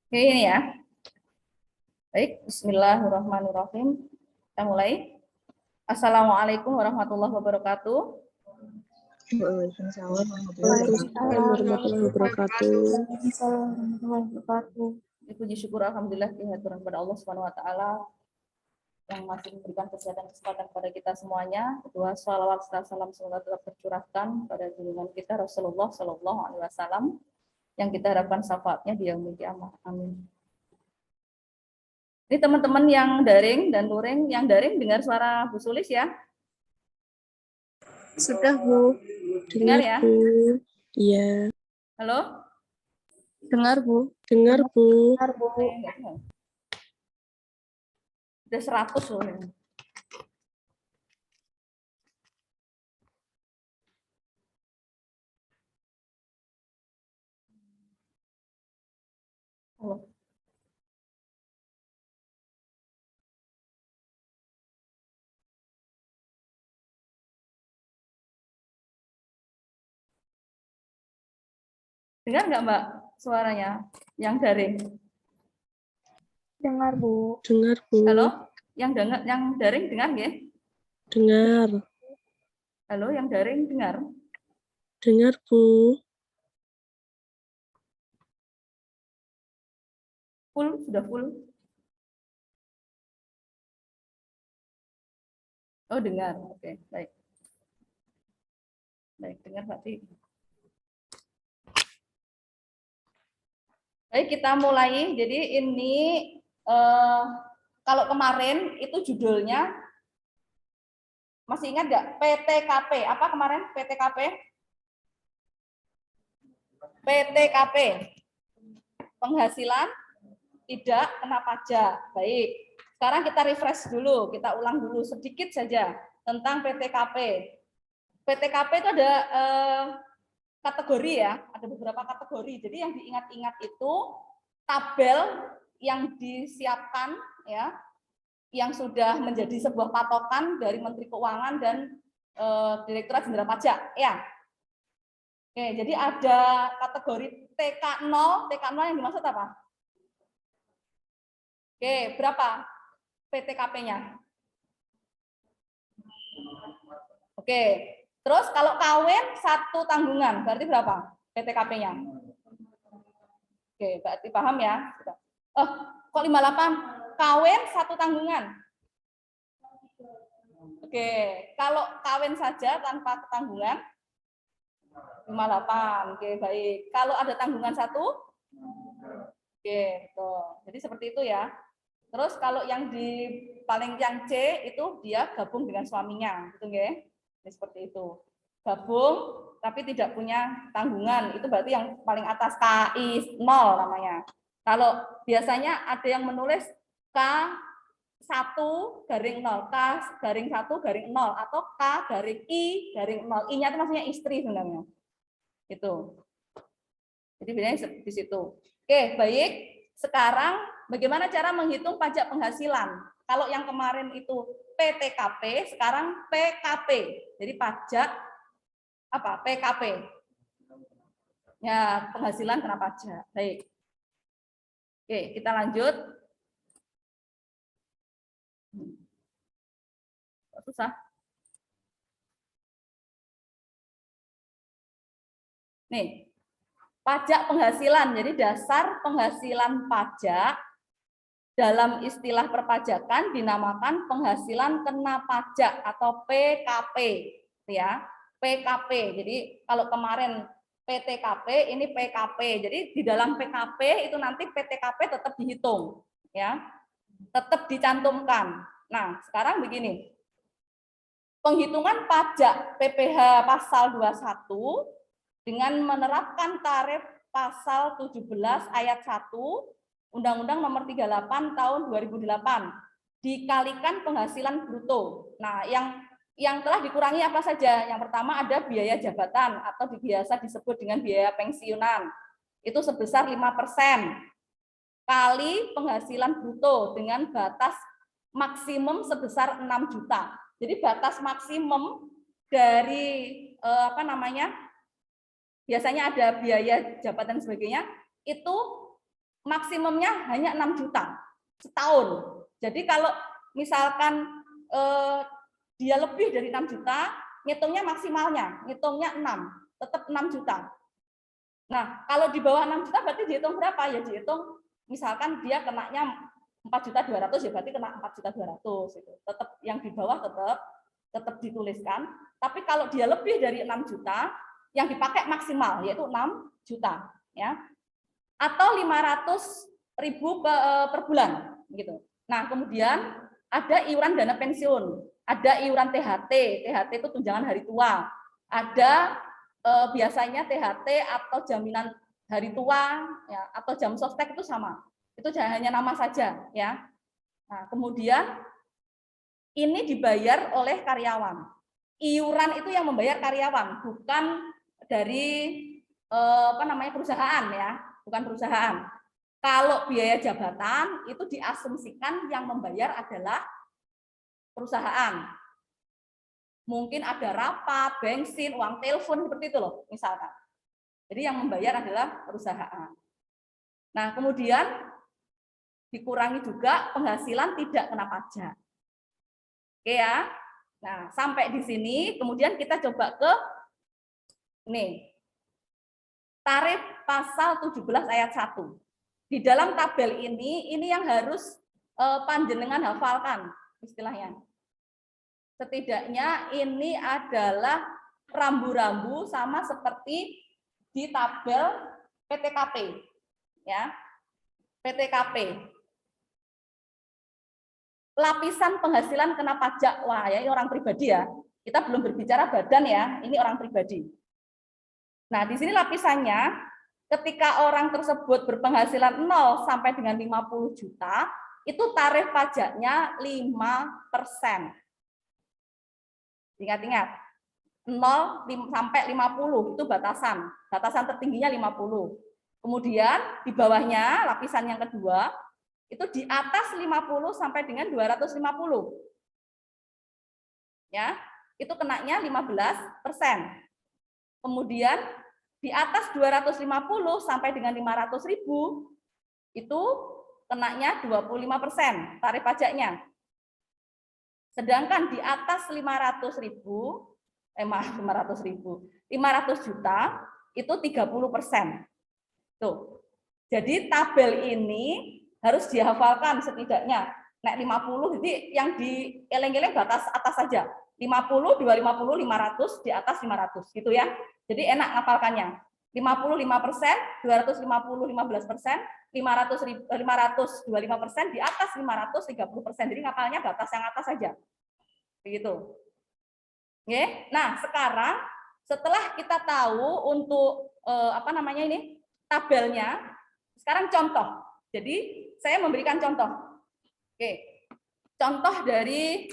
Oke, ini ya. Baik, bismillahirrahmanirrahim. Kita mulai. Assalamualaikum warahmatullahi wabarakatuh. Waalaikumsalam warahmatullahi wabarakatuh. Puji syukur alhamdulillah kehadiran kepada Allah Subhanahu wa taala yang masih memberikan kesehatan kepada kita semuanya. Kedua, shalawat serta salam semoga tetap tercurahkan pada junjungan kita Rasulullah Shallallahu alaihi wasallam yang kita harapkan syafaatnya di yaumil qiyamah. Amin. Ini teman-teman yang daring dan luring, yang daring dengar suara Bu Sulis ya? Sudah, Bu. Dengar ya? Bu. Iya. Halo? Dengar, Bu. Dengar, Bu. Dengar, Bu. Udah 100 loh. Halo. Dengar nggak Mbak suaranya yang daring? Dengar, Bu. Dengar, Bu. Halo? Yang daring dengar nggak? Dengar. Halo, yang daring dengar? Dengar, Bu. Full, sudah full. Oh, dengar. Oke, baik. Baik, dengar berarti. Baik, kita mulai. Jadi ini kalau kemarin itu judulnya masih ingat nggak? PTKP. Apa kemarin PTKP? PTKP. Penghasilan tidak kena pajak. Baik. Sekarang kita refresh dulu, kita ulang dulu sedikit saja tentang PTKP. PTKP itu ada kategori ya, ada beberapa kategori. Jadi yang diingat-ingat itu tabel yang disiapkan ya, yang sudah menjadi sebuah patokan dari Menteri Keuangan dan Direktorat Jenderal Pajak ya. Oke, jadi ada kategori TK0, TK0 yang dimaksud apa? Oke, berapa PTKP-nya? Oke, terus kalau kawin satu tanggungan, berarti berapa PTKP-nya? Oke, berarti paham ya? Oh, kok 58? Kawin satu tanggungan. Oke, kalau kawin saja tanpa tanggungan 58. Oke, baik. Kalau ada tanggungan satu? Oke, tuh. Jadi seperti itu ya. Terus kalau yang yang C itu dia gabung dengan suaminya, gitu nggih? Jadi seperti itu. Gabung tapi tidak punya tanggungan, itu berarti yang paling atas KI 0 namanya. Kalau biasanya ada yang menulis K1 garing 0, K1 garing 0 atau K garing I garing 0. I-nya itu maksudnya istri sebenarnya. Itu. Jadi bedanya di situ. Oke, baik. Sekarang bagaimana cara menghitung pajak penghasilan? Kalau yang kemarin itu PTKP, sekarang PKP. Jadi pajak apa? PKP. Ya, penghasilan kena pajak. Baik. Oke, kita lanjut. Susah. Nih, pajak penghasilan. Jadi dasar penghasilan pajak dalam istilah perpajakan dinamakan penghasilan kena pajak atau PKP, ya. PKP. Jadi kalau kemarin PTKP, ini PKP. Jadi di dalam PKP itu nanti PTKP tetap dihitung, ya. Tetap dicantumkan. Nah, sekarang begini. Penghitungan pajak PPh pasal 21 dengan menerapkan tarif pasal 17 ayat 1 Undang-Undang Nomor 38 Tahun 2008 dikalikan penghasilan bruto. Nah, yang telah dikurangi apa saja? Yang pertama ada biaya jabatan atau biasa disebut dengan biaya pensiunan. Itu sebesar 5% kali penghasilan bruto dengan batas maksimum sebesar 6 juta. Jadi batas maksimum dari biasanya ada biaya jabatan dan sebagainya, itu maksimumnya hanya 6 juta setahun. Jadi kalau misalkan dia lebih dari 6 juta, ngitungnya maksimalnya, ngitungnya 6, tetap 6 juta. Nah, kalau di bawah 6 juta berarti dihitung berapa? Ya dihitung misalkan dia kenanya 4.200.000 ya berarti kena 4.200.000 itu. Tetap yang di bawah tetap dituliskan. Tapi kalau dia lebih dari 6 juta, yang dipakai maksimal yaitu 6 juta, ya. Atau 500.000 per bulan gitu. Nah, kemudian ada iuran dana pensiun, ada iuran THT, THT itu tunjangan hari tua, ada biasanya THT atau jaminan hari tua, ya, atau jam sostek itu sama, itu hanya nama saja, ya. Nah, kemudian ini dibayar oleh karyawan. Iuran itu yang membayar karyawan, bukan dari perusahaan, ya, bukan perusahaan. Kalau biaya jabatan itu diasumsikan yang membayar adalah perusahaan. Mungkin ada rapat, bensin, uang telepon seperti itu loh, misalkan. Jadi yang membayar adalah perusahaan. Nah, kemudian dikurangi juga penghasilan tidak kena pajak. Oke ya. Nah, sampai di sini kemudian kita coba ke nih. Tarif pasal 17 ayat 1. Di dalam tabel ini yang harus panjenengan hafalkan istilahnya. Setidaknya ini adalah rambu-rambu sama seperti di tabel PTKP, ya. PTKP. Lapisan penghasilan kena pajak. Wah, ya ini orang pribadi ya. Kita belum berbicara badan ya, ini orang pribadi. Nah, di sini lapisannya ketika orang tersebut berpenghasilan 0 sampai dengan 50 juta, itu tarif pajaknya 5%. Ingat-ingat, 0 sampai 50 itu batasan. Batasan tertingginya 50. Kemudian di bawahnya lapisan yang kedua, itu di atas 50 sampai dengan 250. Ya, itu kenanya 15%. Kemudian di atas 250 sampai dengan 500.000 itu kenanya 25% tarif pajaknya. Sedangkan di atas 500 juta itu 30%. Tuh. Jadi tabel ini harus dihafalkan setidaknya. Nek 50 jadi yang di eleng-eleng batas atas saja. 50, 250, 500, di atas 500 gitu ya. Jadi enak ngapalkannya. 55%, 250, 15%, 500, 25%, di atas 500, 30%. Jadi ngapalnya batas yang atas saja. Begitu. Oke. Nah, sekarang setelah kita tahu untuk tabelnya, sekarang contoh. Jadi saya memberikan contoh. Oke. Contoh dari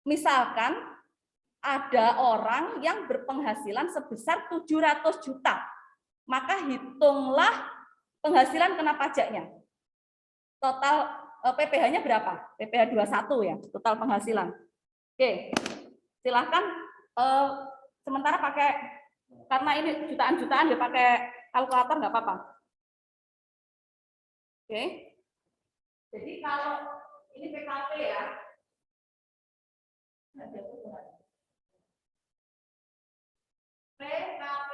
misalkan ada orang yang berpenghasilan sebesar 700 juta. Maka hitunglah penghasilan kena pajaknya. Total PPh-nya berapa? PPh 21 ya, total penghasilan. Oke. Silahkan sementara pakai, karena ini jutaan-jutaan ya pakai kalkulator nggak apa-apa. Oke. Jadi kalau ini PKP ya. PKP.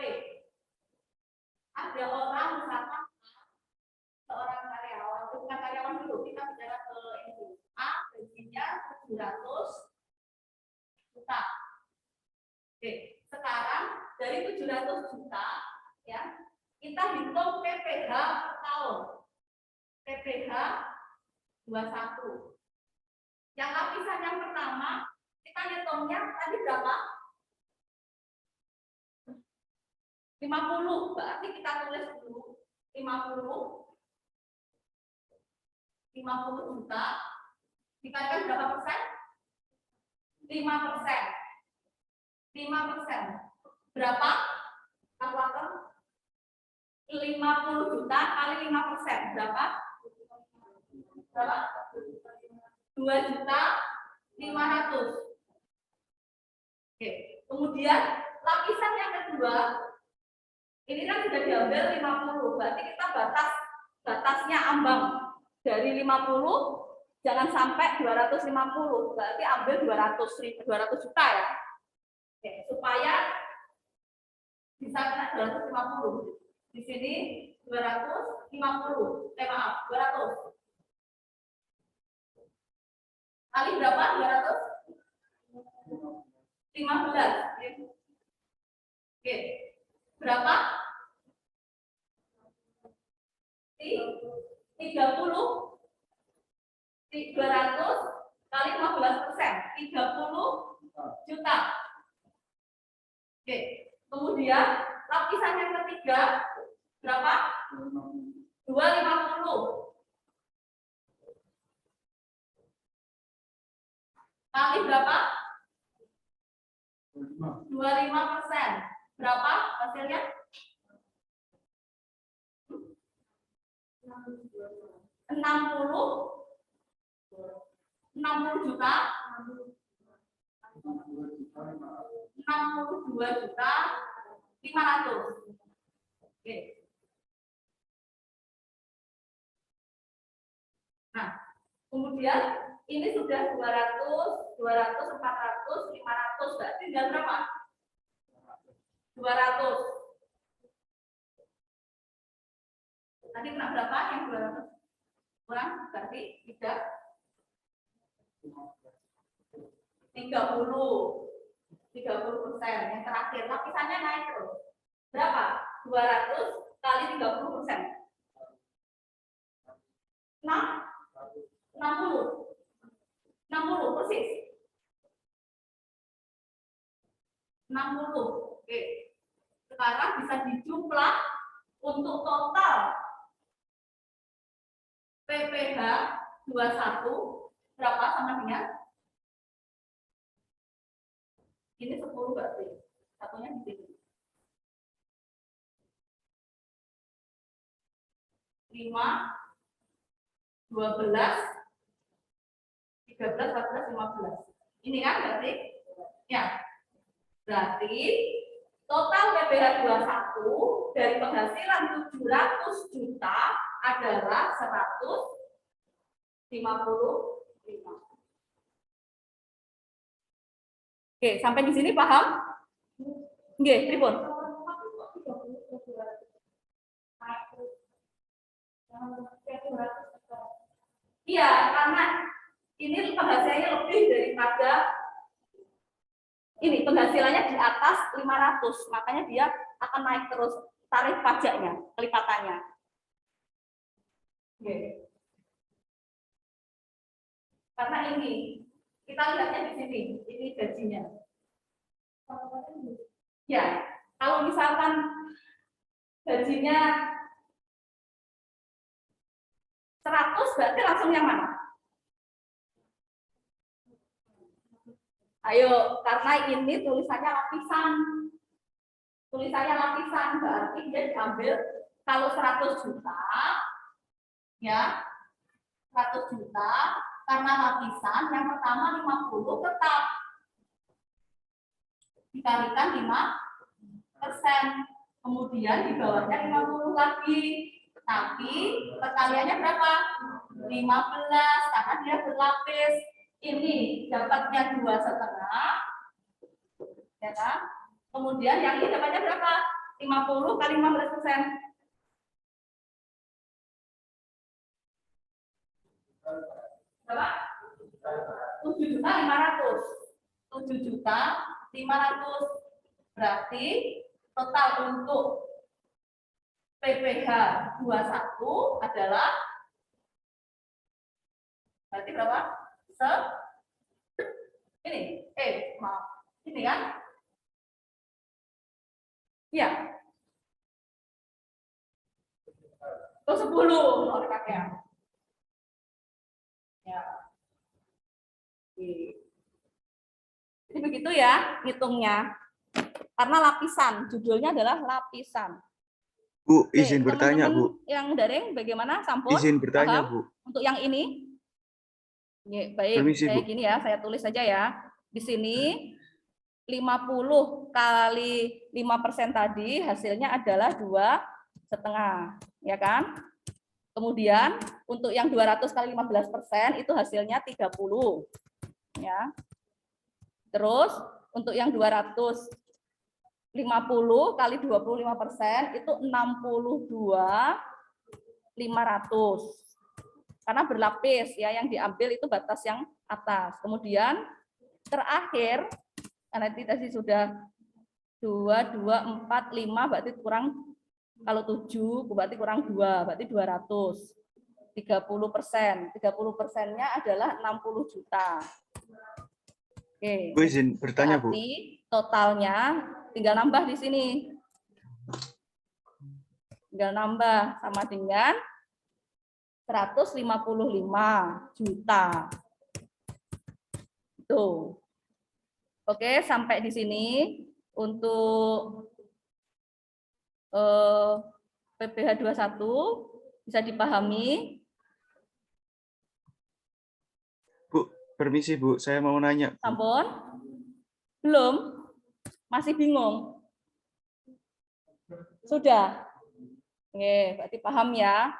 Ada orang misalkan seorang karyawan, bukan karyawan dulu, kita bicara ke ini. A, gajinya 700 juta. Oke, sekarang dari 700 juta ya, kita hitung PPh per tahun. PPh 21. Yang lapisan yang pertama kita hitungnya tadi berapa? 50, berarti kita tulis dulu 50 juta dikalikan berapa persen? 5%. 5%. Berapa? Kalkulator? 50 juta kali 5%. Berapa? Berapa? 2.500.000. Oke. Kemudian lapisan yang kedua Ini kan sudah diambil 50, berarti kita batasnya ambang dari 50 jangan sampai 250, berarti ambil 200 juta ya. Oke, supaya bisa kena 250. Di sini 250. Maaf, 200. Kali berapa? 215. Oke. Berapa? 30. 200 kali 15%, 30 juta. Oke. Kemudian lapisan yang ketiga berapa? 250 kali berapa? 25%. Berapa hasilnya? 60 juta, 62 juta 500. Oke. Nah, kemudian ini sudah 200, 400, 500, berarti tinggal berapa? 200. Tadi kena berapa yang 200? Kurang, berarti 30%. Yang terakhir, lapisannya naik terus. Berapa? 200 kali 30%. 60 persis. 60. Oke. Sekarang bisa dijumlah untuk total PPh 21 berapa sama dengan? Ini 10 berarti. Satunya di sini. 5, 12, 13, 14, 15. Ini kan berarti? Ya. Berarti total PPh 21 dari penghasilan 700 juta adalah 155. Oke, sampai di sini paham? Oke, pripun? Iya, karena ini penghasilannya lebih daripada ini, penghasilannya di atas 500, makanya dia akan naik terus tarif pajaknya, kelipatannya. Oke. Karena ini kita lihatnya di sini, ini gajinya. Ya, kalau misalkan gajinya 100, berarti langsung yang mana? Ayo, karena ini tulisannya lapisan. Tulisannya lapisan, berarti dia diambil kalau 100 juta, ya, 100 juta, karena lapisan, yang pertama 50 tetap. Dikalikan 5%. Kemudian di bawahnya 50 lagi. Tapi perkaliannya berapa? 15, karena dia berlapis. Ini dapatnya 2,5, ya kan? Kemudian yang ini dapatnya berapa? 50 kali 15%. Berapa? 7.500. 7.500. Berarti total untuk PPh 21 adalah berarti berapa? Ini, maaf, ini kan? Iya. Oh, 10 oleh kakek. Ya. Jadi begitu ya hitungnya. Karena lapisan, judulnya adalah lapisan. Bu, izin bertanya, Bu. Yang daring bagaimana, Sampun? Izin bertanya, Paham? Bu. Untuk yang ini? Ya, baik, Permisi, kayak Bu. gini ya, saya tulis saja ya. Di sini 50 kali 5% tadi hasilnya adalah 2,5, ya kan? Kemudian untuk yang 200 kali 15% itu hasilnya 30, ya. Terus untuk yang 250 kali 25% itu 62.500. Karena berlapis ya, yang diambil itu batas yang atas. Kemudian terakhir karena tadi sudah 2, 2, 4, 5 berarti kurang, kalau 7 berarti kurang 2 berarti 200. 30%. 30%-nya adalah 60 juta. Oke. Bu izin bertanya, Bu. Berarti totalnya tinggal nambah di sini. Tinggal nambah sama dengan 155 juta. Tuh. Oke, sampai di sini untuk PPh 21 bisa dipahami. Bu, permisi Bu, saya mau nanya. Bu. Sampun? Belum? Masih bingung? Sudah? Oke, berarti paham ya.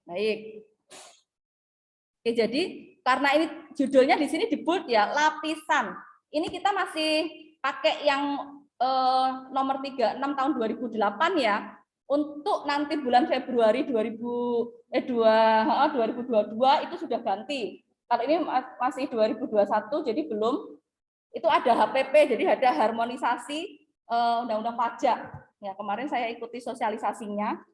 Baik. Oke, jadi karena ini judulnya di sini di bold ya, lapisan. Ini kita masih pakai yang nomor 36 tahun 2008 ya. Untuk nanti bulan Februari 2022 itu sudah ganti. Kalau ini masih 2021 jadi belum, itu ada HPP, jadi ada harmonisasi undang-undang pajak. Ya, kemarin saya ikuti sosialisasinya.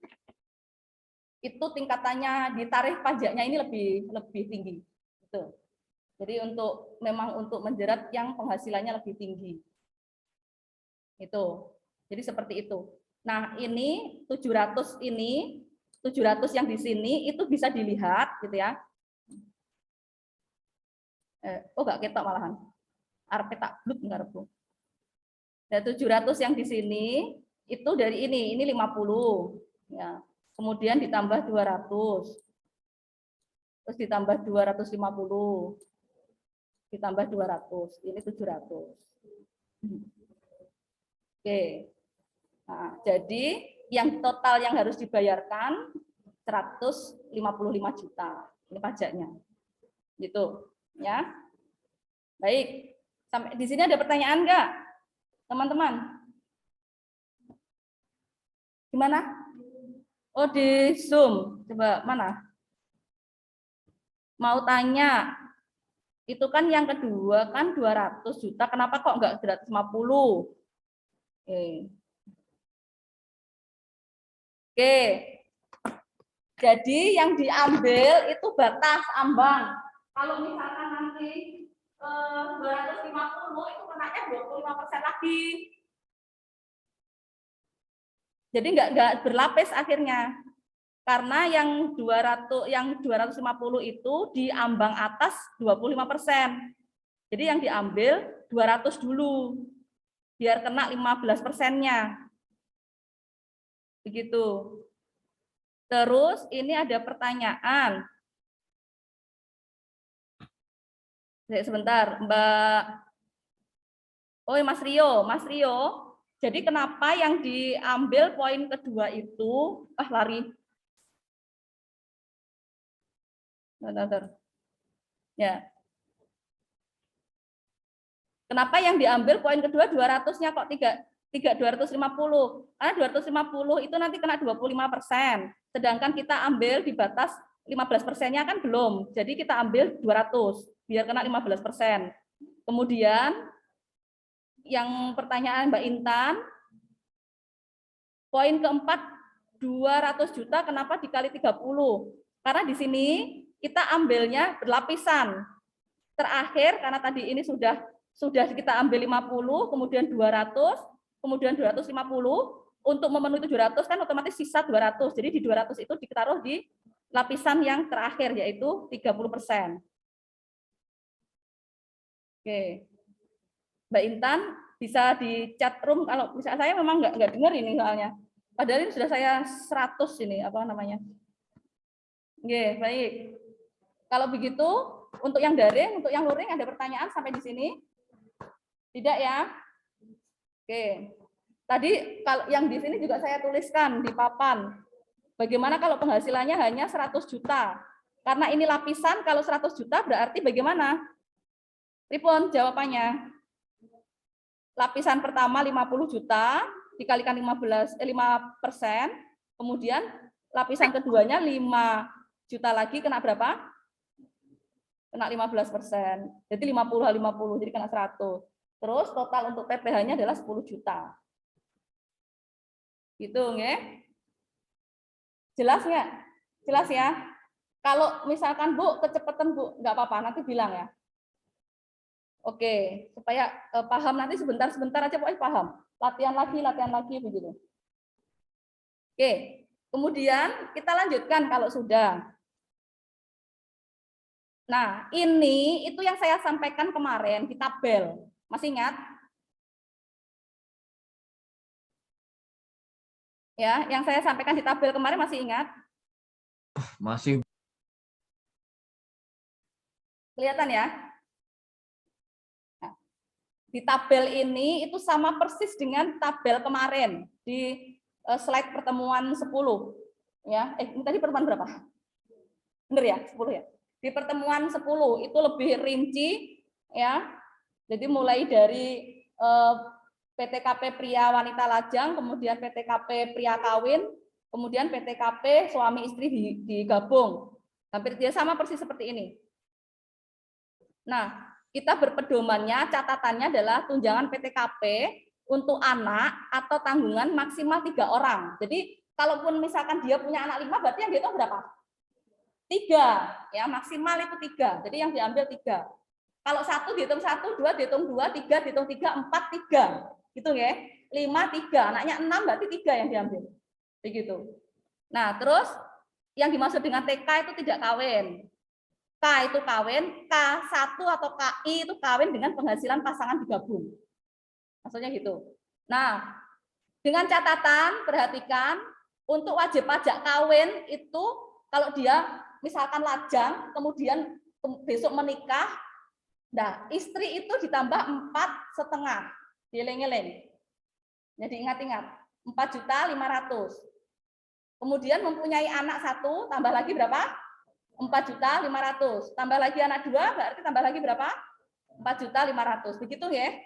Itu tingkatannya di tarif pajaknya ini lebih tinggi. Gitu. Jadi memang untuk menjerat yang penghasilannya lebih tinggi. Itu. Jadi seperti itu. Nah, ini 700 yang di sini itu bisa dilihat gitu ya. Enggak ketok malahan. Arep tak blut enggak rebu. Dan 700 yang di sini itu dari ini 50 ya. Kemudian ditambah 200. Terus ditambah 250. Ditambah 200. Ini 700. Oke. Nah, jadi yang total yang harus dibayarkan 155 juta. Ini pajaknya. Gitu, ya. Baik. Sampai di sini ada pertanyaan enggak? Teman-teman. Gimana? Oh, di Zoom. Coba mana? Mau tanya. Itu kan yang kedua kan 200 juta. Kenapa kok enggak 150? Oke. Oke. Jadi yang diambil itu batas ambang. Kalau misalkan nanti 250 itu kenanya 25% lagi. Jadi enggak berlapis akhirnya. Karena yang 250 itu di ambang atas 25%. Jadi yang diambil 200 dulu. Biar kena 15%-nya. Begitu. Terus ini ada pertanyaan. Sebentar, Mbak. Oh, Mas Rio. Jadi kenapa yang diambil poin kedua itu lari? Bentar. Ya. Kenapa yang diambil poin kedua 200-nya kok 250? Karena 250 itu nanti kena 25%. Sedangkan kita ambil di batas 15%-nya kan belum. Jadi kita ambil 200 biar kena 15%. Kemudian yang pertanyaan Mbak Intan, poin keempat 200 juta kenapa dikali 30? Karena di sini kita ambilnya berlapisan. Terakhir karena tadi ini sudah kita ambil 50, kemudian 200, kemudian 250, untuk memenuhi 700 kan otomatis sisa 200. Jadi di 200 itu ditaruh di lapisan yang terakhir yaitu 30%. Oke. Mbak Intan bisa di chat room kalau misalnya saya memang nggak dengar ini soalnya. Padahal ini sudah saya 100 ini apa namanya. Oke, baik. Kalau begitu untuk yang daring, untuk yang luring ada pertanyaan sampai di sini? Tidak ya? Oke. Tadi kalau yang di sini juga saya tuliskan di papan. Bagaimana kalau penghasilannya hanya 100 juta? Karena ini lapisan, kalau 100 juta berarti bagaimana? Ripon jawabannya. Lapisan pertama 50 juta dikalikan 5%, kemudian lapisan keduanya 5 juta lagi kena berapa? Kena 15%. Jadi 50 jadi kena 100. Terus total untuk PPh-nya adalah 10 juta. Gitu nggih. Jelas nggak? Jelas ya? Kalau misalkan Bu kecepatan Bu, nggak apa-apa, nanti bilang ya. Oke, supaya paham nanti sebentar aja pokoknya paham. Latihan lagi begitu. Oke, kemudian kita lanjutkan kalau sudah. Nah, ini itu yang saya sampaikan kemarin di tabel. Masih ingat? Ya, yang saya sampaikan di tabel kemarin masih ingat? Masih. Kelihatan ya? Nah, di tabel ini itu sama persis dengan tabel kemarin di slide pertemuan 10. Ya, ini tadi pertemuan berapa? Benar ya? 10 ya? Di pertemuan 10 itu lebih rinci ya. Jadi mulai dari PTKP pria wanita lajang, kemudian PTKP pria kawin, kemudian PTKP suami istri digabung. Hampir dia sama persis seperti ini. Nah, kita berpedomannya, catatannya adalah tunjangan PTKP untuk anak atau tanggungan maksimal 3 orang. Jadi, kalaupun misalkan dia punya anak 5, berarti yang dihitung berapa? 3, ya maksimal itu 3. Jadi yang diambil 3. Kalau 1 dihitung 1, 2 dihitung 2, 3 dihitung 3, 4 3. Gitu ya. 5 3, anaknya 6 berarti 3 yang diambil. Begitu. Nah, terus yang dimaksud dengan TK itu tidak kawin. K itu kawin, K1 atau KI itu kawin dengan penghasilan pasangan digabung. Maksudnya gitu. Nah, dengan catatan, perhatikan, untuk wajib pajak kawin itu kalau dia misalkan lajang, kemudian besok menikah, nah istri itu ditambah 4,5, dieling-eling. Jadi ingat-ingat, 4.500.000. Kemudian mempunyai anak 1, tambah lagi berapa? 4.500.000. Tambah lagi anak 2, berarti tambah lagi berapa? 4.500.000. Begitu ya?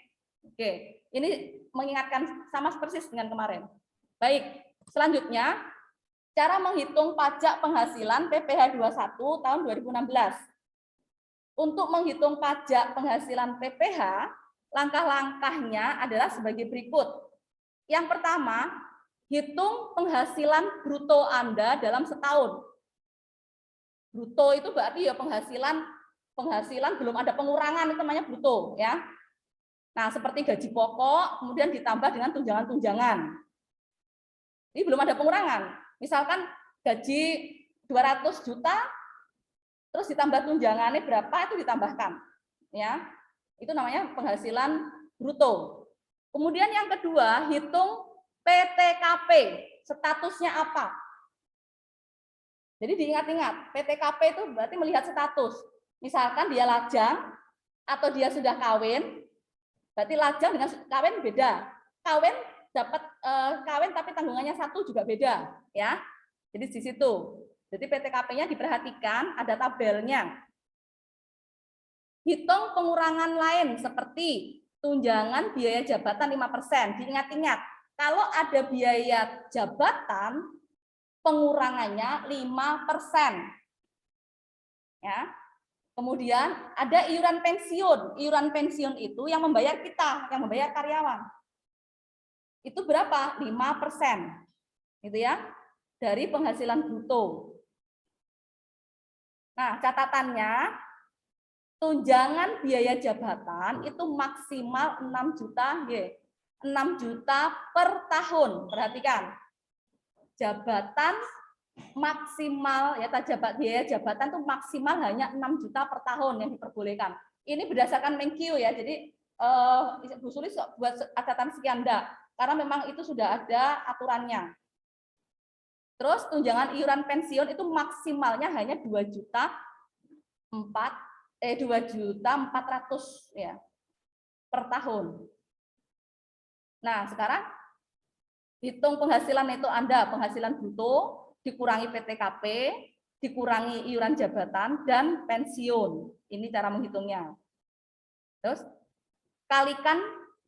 Oke, ini mengingatkan sama persis dengan kemarin. Baik, selanjutnya cara menghitung pajak penghasilan PPh 21 tahun 2016. Untuk menghitung pajak penghasilan PPh, langkah-langkahnya adalah sebagai berikut. Yang pertama, hitung penghasilan bruto Anda dalam setahun. Bruto itu berarti ya penghasilan belum ada pengurangan, itu namanya bruto ya. Nah, seperti gaji pokok kemudian ditambah dengan tunjangan-tunjangan. Ini belum ada pengurangan. Misalkan gaji 200 juta terus ditambah tunjangannya berapa itu ditambahkan. Ya. Itu namanya penghasilan bruto. Kemudian yang kedua, hitung PTKP. Statusnya apa? Jadi diingat-ingat, PTKP itu berarti melihat status. Misalkan dia lajang atau dia sudah kawin, berarti lajang dengan kawin beda. Kawin dapat kawin tapi tanggungannya 1 juga beda, ya. Jadi di situ. Jadi PTKP-nya diperhatikan, ada tabelnya. Hitung pengurangan lain seperti tunjangan biaya jabatan 5%. Diingat-ingat, kalau ada biaya jabatan pengurangannya 5%. Ya. Kemudian ada iuran pensiun. Iuran pensiun itu yang membayar kita, yang membayar karyawan. Itu berapa? 5%. Gitu ya. Dari penghasilan bruto. Nah, catatannya tunjangan biaya jabatan itu maksimal 6 juta, 6 juta per tahun. Perhatikan. Jabatan maksimal ya biaya jabatan itu maksimal hanya 6 juta per tahun yang diperbolehkan. Ini berdasarkan Menkyu ya. Jadi Bu Sulis buat catatan sekian enggak, karena memang itu sudah ada aturannya. Terus tunjangan iuran pensiun itu maksimalnya hanya 2.400.000 ya per tahun. Nah, sekarang hitung penghasilan neto Anda, penghasilan bruto dikurangi PTKP, dikurangi iuran jabatan dan pensiun. Ini cara menghitungnya. Terus kalikan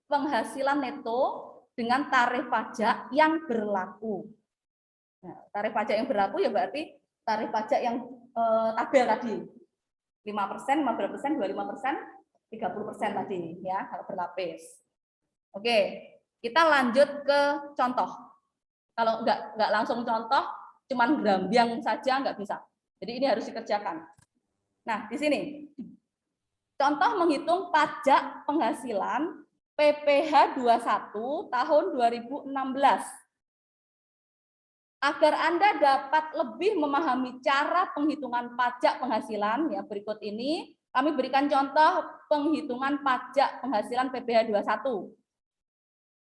penghasilan neto dengan tarif pajak yang berlaku. Nah, tarif pajak yang berlaku ya berarti tarif pajak yang tabel tadi. 5%, 15%, 25%, 30% tadi ya, kalau berlapis. Oke, kita lanjut ke contoh. Kalau nggak langsung contoh, cuman gerambiang saja nggak bisa. Jadi ini harus dikerjakan. Nah, di sini contoh menghitung pajak penghasilan PPh 21 tahun 2016. Agar Anda dapat lebih memahami cara penghitungan pajak penghasilan, ya berikut ini kami berikan contoh penghitungan pajak penghasilan PPh 21.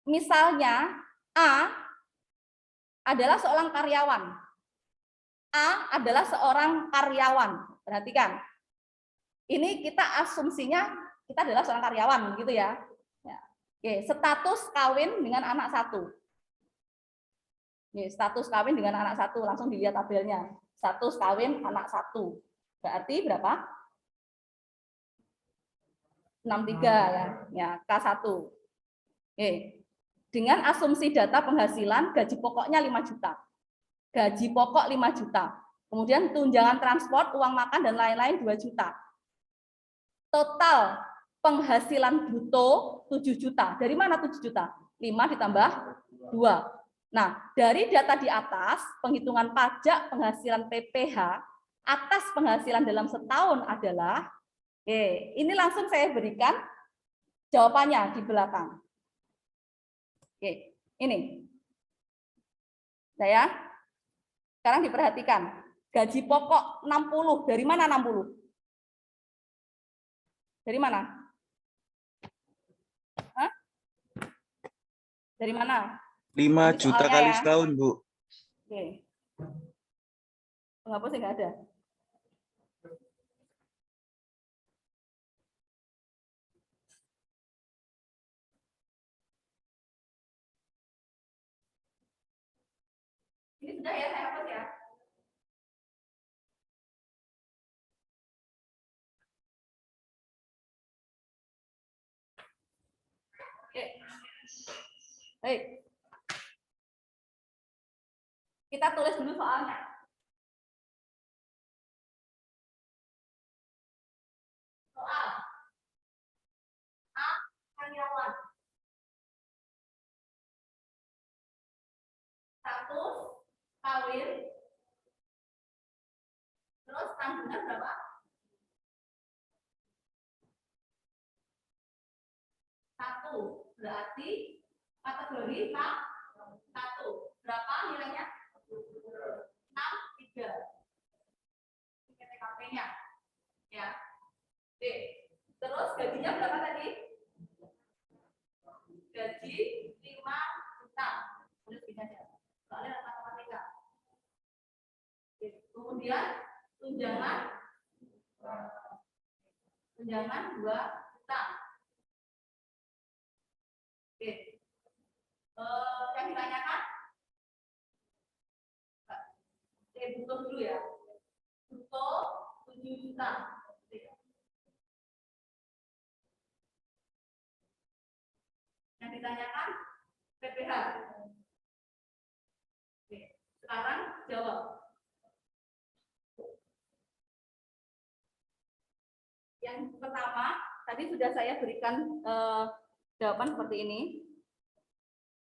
Misalnya A adalah seorang karyawan. A adalah seorang karyawan. Perhatikan. Ini kita asumsinya kita adalah seorang karyawan gitu ya. Oke, status kawin dengan anak satu. Nih, status kawin dengan anak satu, langsung dilihat tabelnya. Status kawin anak satu. Berarti berapa? 63 ya. Ya, K1. Oke. Dengan asumsi data penghasilan gaji pokoknya 5 juta. Gaji pokok 5 juta. Kemudian tunjangan transport, uang makan dan lain-lain 2 juta. Total penghasilan bruto 7 juta. Dari mana 7 juta? 5 ditambah 2. Nah, dari data di atas, penghitungan pajak penghasilan PPh atas penghasilan dalam setahun adalah, ini langsung saya berikan jawabannya di belakang. Oke, ini. Saya, sekarang diperhatikan. Gaji pokok 60, dari mana 60? Dari mana? Hah? Dari mana? 5 juta kali ya. setahun, Bu. Oke. Penghapus nggak ada. Ini sudah ya, saya hapus ya. Oke. Baik. Kita tulis dulu soalnya. Soal. A. Karyawan. Status kawin. Terus tanggungan berapa? 1. Berarti kategori K1. Berapa nilainya? 63. PTKP-nya. Ya. Oke. Terus gajinya berapa tadi? Gaji 5 juta. Boleh bisa ya. Soalnya matematika. Oke. Kemudian tunjangan 2 juta. Oke. Yang ditanyakan? Bruto dulu ya. Bruto 7 juta. Yang ditanyakan PPh. Oke. Sekarang jawab. Yang pertama, tadi sudah saya berikan jawaban seperti ini.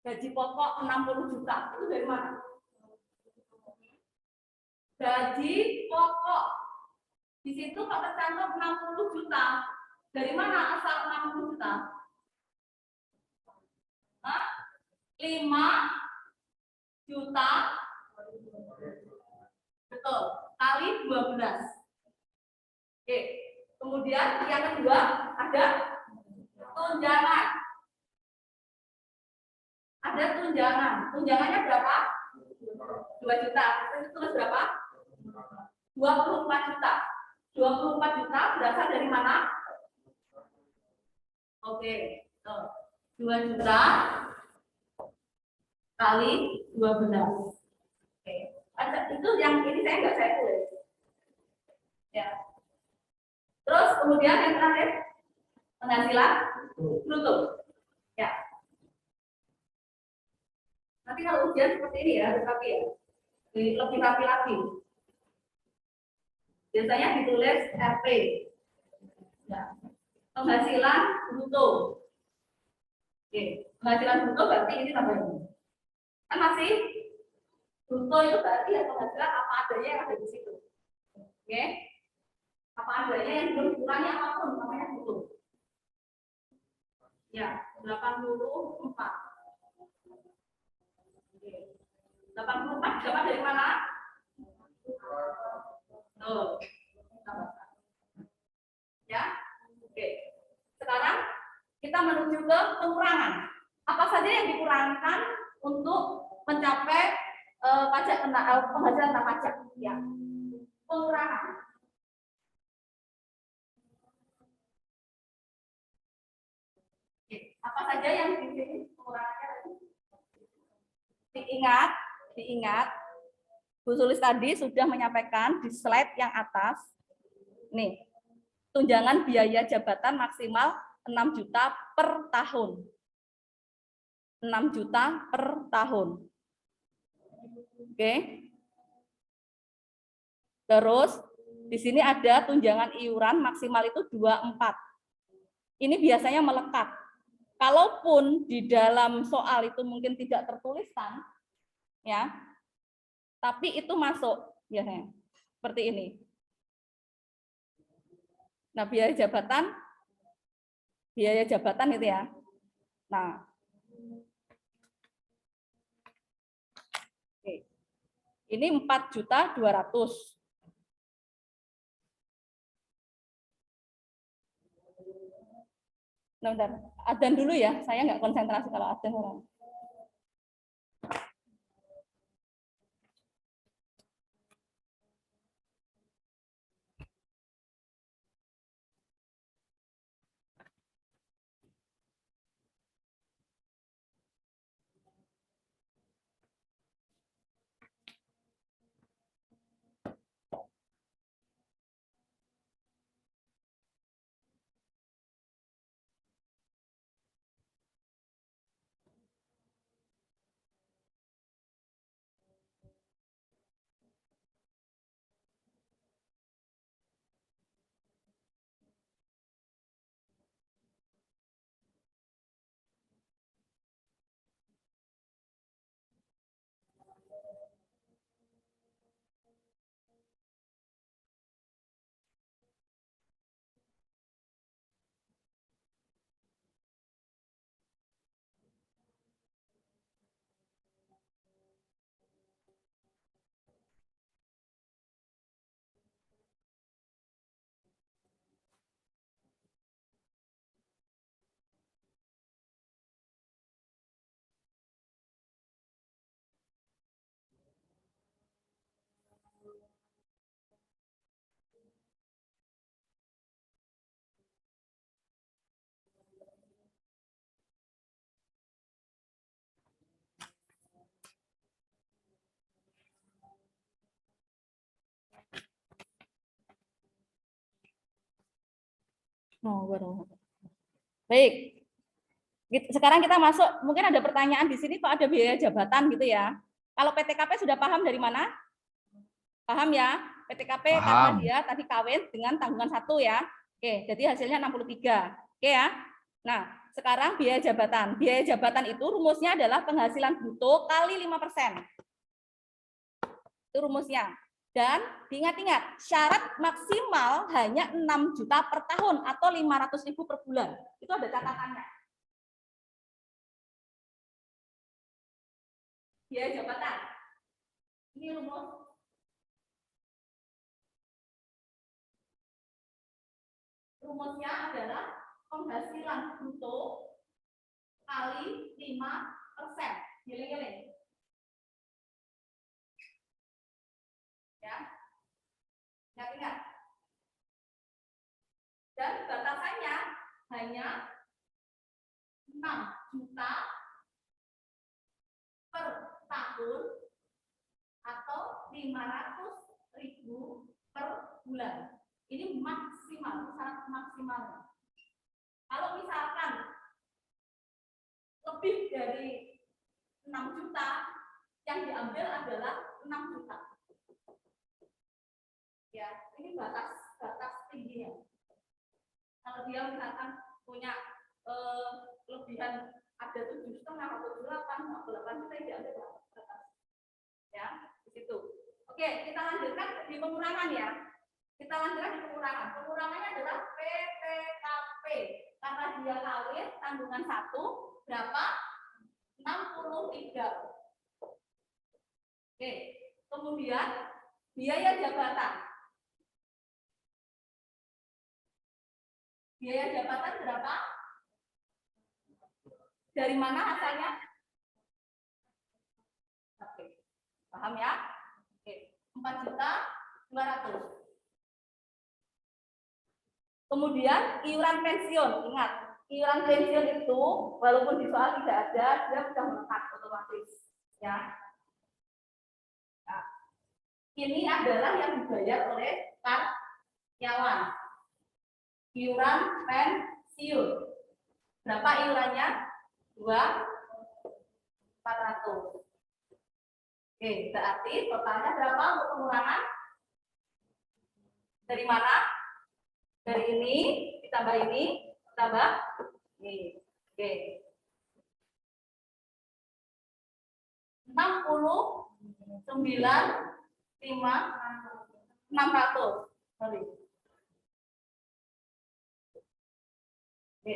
Gaji pokok 60 juta. Itu dari mana? Gaji pokok. Di situ Pak tercantum 60 juta. Dari mana asal 60 juta? 5 juta. Betul. Kali 12. Oke. Kemudian yang kedua ada tunjangan. Ada tunjangan. Tunjangannya berapa? 2 juta. Itu tulis berapa? 24 juta. 24 juta berasal dari mana? Oke. 2 juta kali 12. Oke. Itu yang ini saya tulis. Ya. Terus kemudian yang terakhir penghasilan bruto. Ya. Nanti kalau ujian seperti ini ya, tapi ya lebih rapi lagi. Biasanya ditulis RP. Ya. Penghasilan bruto. Oke. Penghasilan bruto berarti ini tambah ini. Kan masih bruto itu berarti ya penghasilan apa adanya yang ada di situ. Oke. Apa adanya yang belum dikurangi apapun namanya bruto. Ya, 84. Oke. 84 dapat dari mana? Tuh. Ya. Oke. Sekarang kita menuju ke pengurangan. Apa saja yang dikurangkan untuk mencapai pajak penghasilan tanpa pajak? Ya. Pengurangan. Oke. Apa saja yang di sini pengurangannya? Diingat, Bu Sulis tadi sudah menyampaikan di slide yang atas. Nih, tunjangan biaya jabatan maksimal 6 juta per tahun. 6 juta per tahun. Oke. Terus di sini ada tunjangan iuran maksimal itu 24. Ini biasanya melekat. Kalaupun di dalam soal itu mungkin tidak tertuliskan, ya, tapi itu masuk, ya, seperti ini. Nah, biaya jabatan itu ya. Nah, oke. Ini 4.200.000. Nah, bentar. Adzan dulu ya, saya nggak konsentrasi kalau adzan orang. Oh, baru. Baik. Sekarang kita masuk, mungkin ada pertanyaan di sini kok ada biaya jabatan gitu ya. Kalau PTKP sudah paham dari mana? Paham ya? PTKP karena Paham. dia tadi kawin dengan tanggungan 1 ya. Oke, jadi hasilnya 63. Oke ya. Nah, sekarang biaya jabatan. Biaya jabatan itu rumusnya adalah penghasilan bruto kali 5%. Itu rumusnya. Dan diingat-ingat, syarat maksimal hanya 6 juta per tahun atau 500.000 per bulan. Itu ada catatannya. Biaya jabatan. Ini rumus. Rumusnya adalah penghasilan bruto kali 5%. Giling-giling. Ya. Ingat-ingat. Dan batasannya hanya 6 juta per tahun atau 500.000 per bulan. Ini maksimal, syarat maksimal. Kalau misalkan lebih dari 6 juta, yang diambil adalah 6 juta. Ya, ini batas tingginya. Kalau dia misalkan punya kelebihan ada 7,5 atau 8 juta, yang diambil batas. Ya, di situ. Oke, kita lanjutkan di pengurangan ya. Kita lanjutkan di pengurangan. Pengurangannya adalah PPKP. Karena dia kawin tanggungan 1 berapa? 63. Oke, kemudian biaya jabatan. Biaya jabatan berapa? Dari mana asalnya? Oke, paham ya? Oke, 4.200.000. Kemudian iuran pensiun, ingat, iuran pensiun itu walaupun di soal tidak ada, dia sudah melekat otomatis, ya. Nah, ini adalah yang dibayar oleh karyawan. Iuran pensiun. Berapa iurannya? 2.400. Oke, berarti totalnya berapa untuk pengurangan? Dari mana? Dari ini ditambah ini, tambah ini. Oke. 69.600. Sorry. Oke.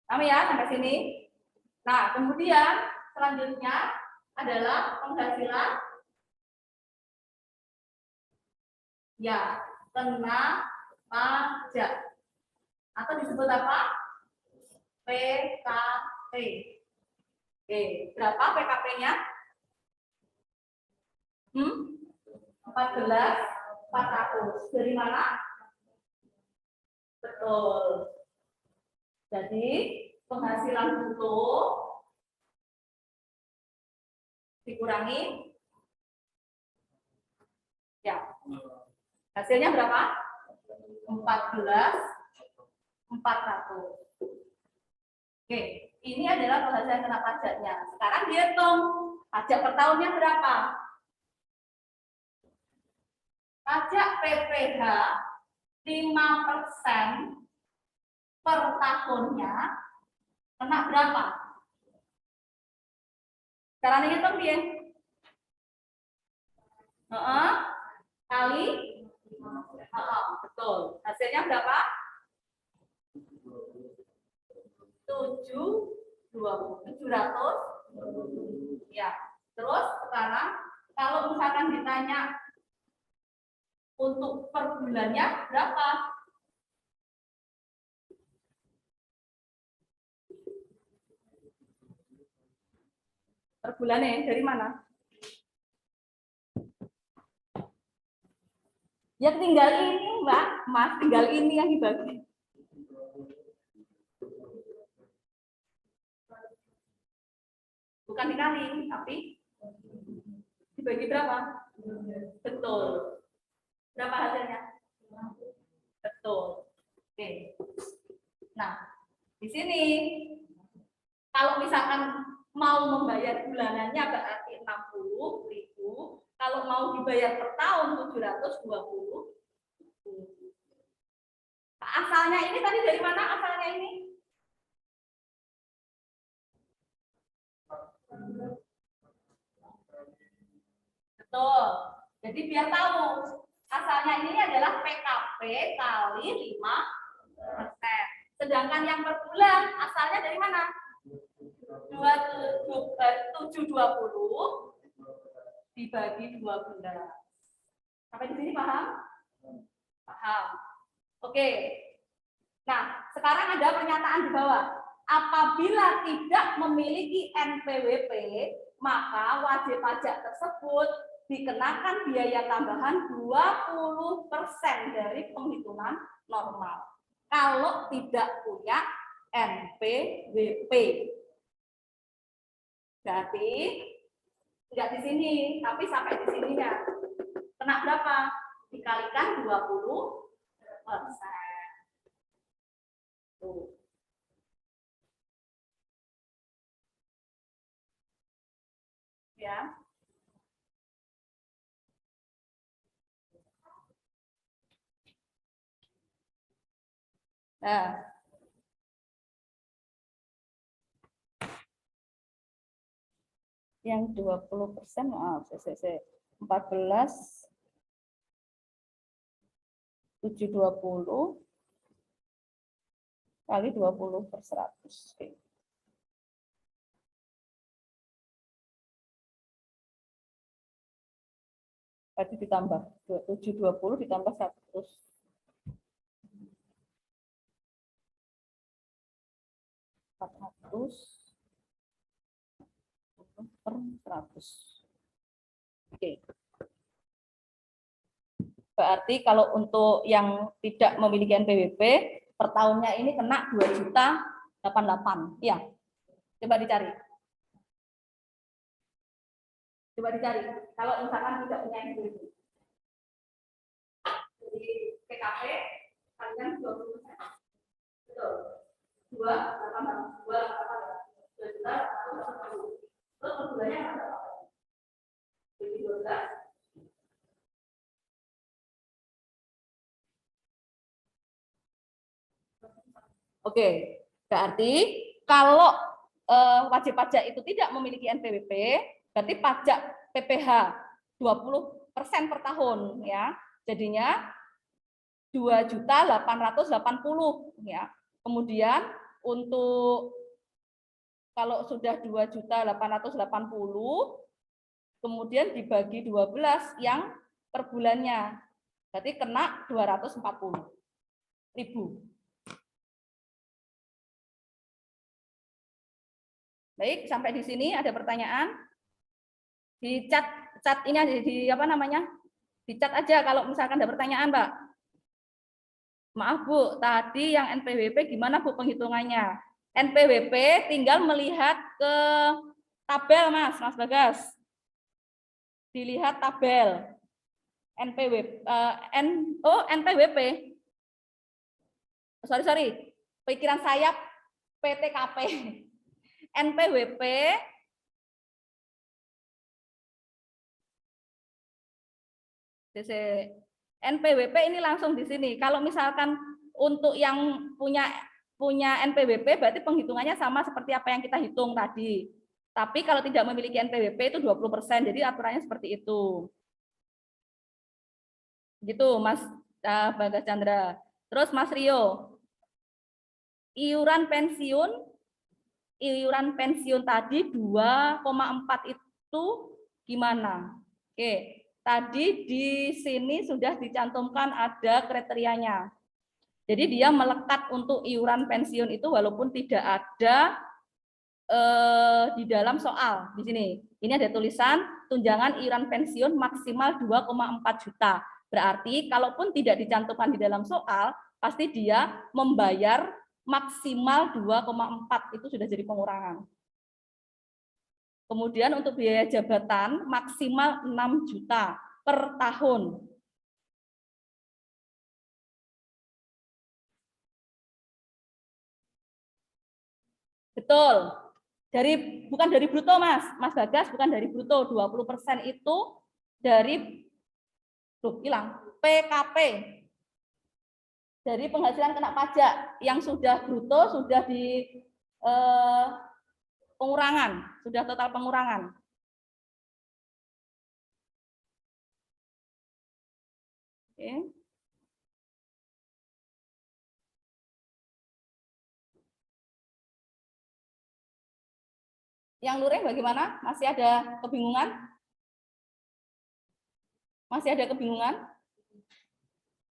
Paham ya sampai sini? Nah, kemudian selanjutnya adalah penghasilan ya kena pajak atau disebut apa? PKP. Oke, berapa PKP-nya? 14.400. Dari mana? Betul. Jadi penghasilan bruto dikurangi ya. Hasilnya berapa? 14.400. Oke, ini adalah penghasilan kena pajaknya. Sekarang dihitung pajak per tahunnya berapa? Pajak PPh 5% per tahunnya kena berapa? Caranya ngitung piye? Kali betul. Hasilnya berapa? 700. Ya. Terus sekarang kalau misalkan ditanya untuk per bulannya berapa? Per bulannya dari mana? Ya tinggal ini Mbak, Mas, tinggal ini yang dibagi. Bukan dikali, tapi dibagi berapa? Betul. Berapa hasilnya? Betul. Oke. Nah, di sini kalau misalkan mau membayar bulanannya berarti 60.000. Kalau mau dibayar per tahun 720. Asalnya ini tadi dari mana asalnya ini? Betul. Jadi biar tahu asalnya ini adalah PKP kali 5%. Sedangkan yang per bulan asalnya dari mana? 720 dibagi 12. Sampai di sini paham? Paham. Oke. Nah, sekarang ada pernyataan di bawah. Apabila tidak memiliki NPWP, maka wajib pajak tersebut dikenakan biaya tambahan 20% dari penghitungan normal. Kalau tidak punya NPWP. Berarti tidak di sini, tapi sampai di sininya. Kena berapa? Dikalikan 20%. Tuh. Ya. Nah, yang 20%, maaf, 14 720 kali 20/100. Oke. Tadi ditambah 720 ditambah 100. 400 per 100. Oke. Berarti kalau untuk yang tidak memiliki NPWP, per tahunnya ini kena 2.088.000. Iya. Coba dicari. Coba dicari. Kalau misalkan tidak punya NPWP. Jadi PKP kalian 20%. Betul. 2.8 juta. Terus per bulannya berapa? Jadi 12. Oke, berarti kalau wajib pajak itu tidak memiliki NPWP, berarti pajak PPh 20% per tahun ya. Jadinya 2.880.000 ya. Kemudian untuk kalau sudah 2.880.000 kemudian dibagi 12 yang per bulannya. Berarti kena 240.000. Baik, sampai di sini ada pertanyaan? Di chat ini aja, di apa namanya? Di chat aja kalau misalkan ada pertanyaan, Mbak. Maaf Bu, tadi yang NPWP gimana Bu penghitungannya? NPWP tinggal melihat ke tabel Mas Bagas. Dilihat tabel. NPWP. Sorry. Pikiran saya PTKP. NPWP NPWP ini langsung di sini. Kalau misalkan untuk yang punya NPWP berarti penghitungannya sama seperti apa yang kita hitung tadi. Tapi kalau tidak memiliki NPWP itu 20%. Jadi aturannya seperti itu. Gitu Mas Bagas Chandra. Terus Mas Rio. Iuran pensiun tadi 2,4 itu gimana? Oke, tadi di sini sudah dicantumkan ada kriterianya. Jadi dia melekat untuk iuran pensiun itu walaupun tidak ada di dalam soal di sini. Ini ada tulisan tunjangan iuran pensiun maksimal 2,4 juta. Berarti kalaupun tidak dicantumkan di dalam soal, pasti dia membayar maksimal 2,4 itu sudah jadi pengurangan. Kemudian untuk biaya jabatan maksimal 6 juta per tahun. Betul. Bukan dari bruto Mas Bagas, bukan dari bruto. 20% itu dari hilang PKP. Dari penghasilan kena pajak yang sudah bruto, sudah di pengurangan, sudah total pengurangan. Oke. Yang luring bagaimana? Masih ada kebingungan? Masih ada kebingungan?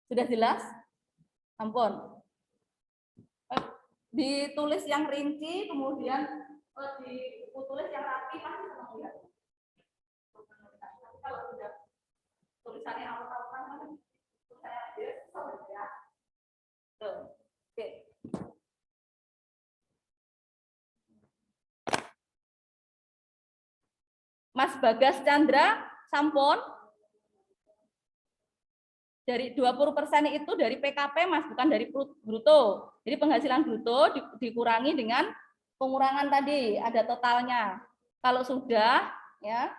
Sudah jelas? Ampun. Ditulis yang rinci, kemudian ditulis yang rapi, pasti sama lihat. Kalau sudah tulisannya awal-awal kan saya ya. Oke. Mas Bagas Chandra, sampun. Dari 20% itu dari PKP, Mas, bukan dari bruto. Jadi penghasilan bruto dikurangi dengan pengurangan tadi, ada totalnya. Kalau sudah, ya,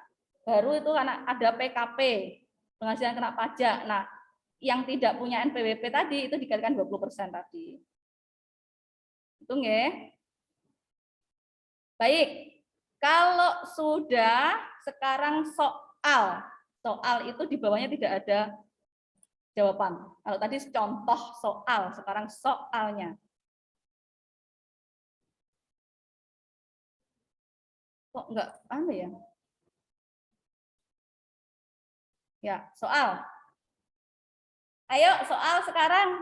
baru itu karena ada PKP, penghasilan kena pajak. Nah, yang tidak punya NPWP tadi itu dikalikan 20% tadi. Itu nggih. Baik. Kalau sudah sekarang soal itu di bawahnya tidak ada jawaban. Kalau tadi contoh soal, sekarang soalnya. Kok enggak anu ya? Ya, soal. Ayo soal sekarang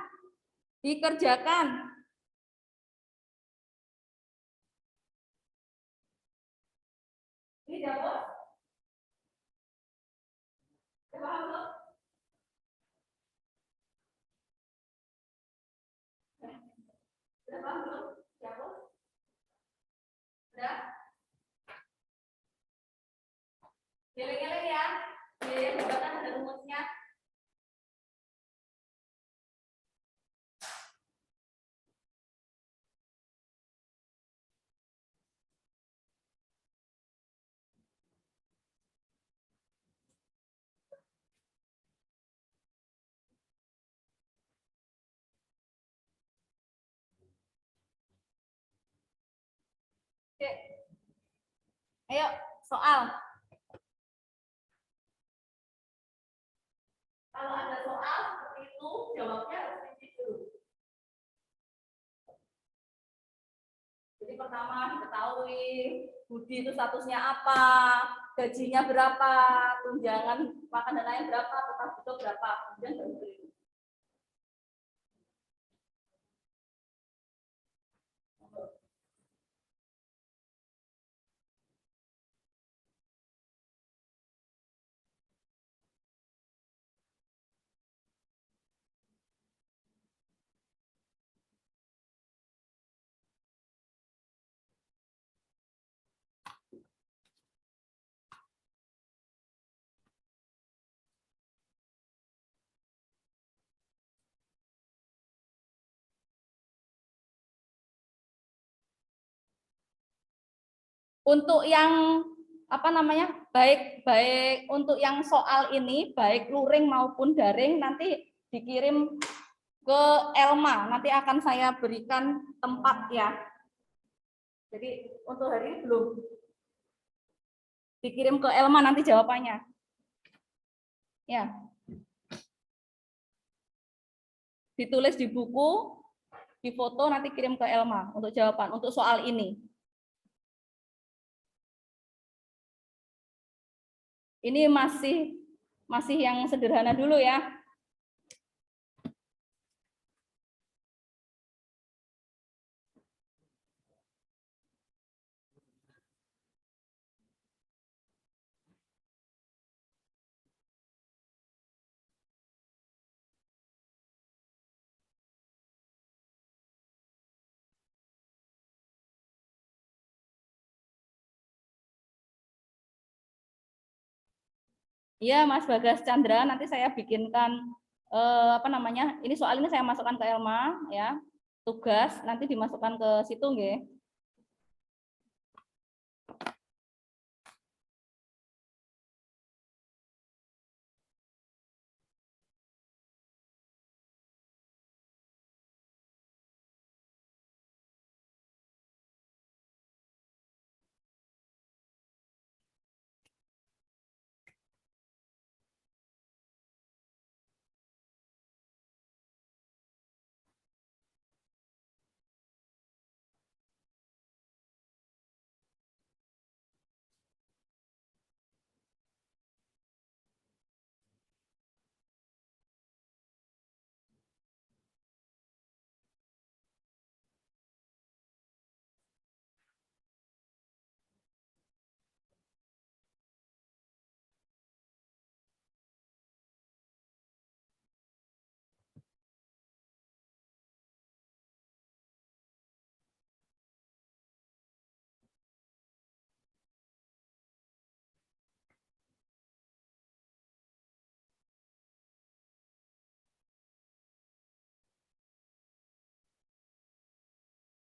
dikerjakan. Ini jawab. Paham belum? Sudah paham belum? Jawab. Sudah? Geleng-geleng ya. Biaya jabatan ada rumusnya. Oke. Ayo, soal. Kalau ada soal seperti itu, jawabnya harus prinsip dulu. Jadi pertama diketahui Budi itu statusnya apa, gajinya berapa, tunjangan makan dan lain berapa, total butuh berapa, kemudian baru beri. Untuk yang apa namanya, baik untuk yang soal ini, baik luring maupun daring, nanti dikirim ke Elma, nanti akan saya berikan tempat ya. Jadi untuk hari ini belum dikirim ke Elma nanti jawabannya. Ya. Ditulis di buku, difoto nanti kirim ke Elma untuk jawaban untuk soal ini. Ini masih yang sederhana dulu ya. Iya, Mas Bagas Chandra, nanti saya bikinkan apa namanya? Ini soal ini saya masukkan ke Elma ya. Tugas nanti dimasukkan ke situ nggih.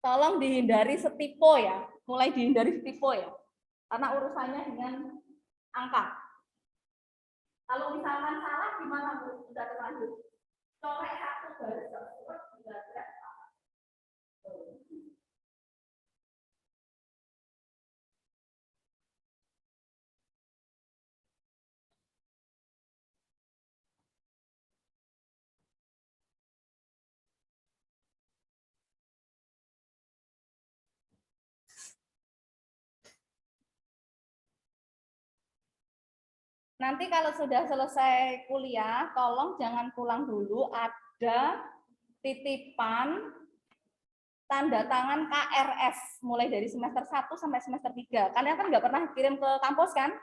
tolong dihindari setipo ya, mulai dihindari setipo ya, karena urusannya dengan angka. Kalau misalkan salah gimana Bu? Sudah terlanjur. Coret satu garis tersebut juga tidak salah. Nanti kalau sudah selesai kuliah, tolong jangan pulang dulu, ada titipan tanda tangan KRS mulai dari semester 1 sampai semester 3. Kalian kan nggak pernah kirim ke kampus kan?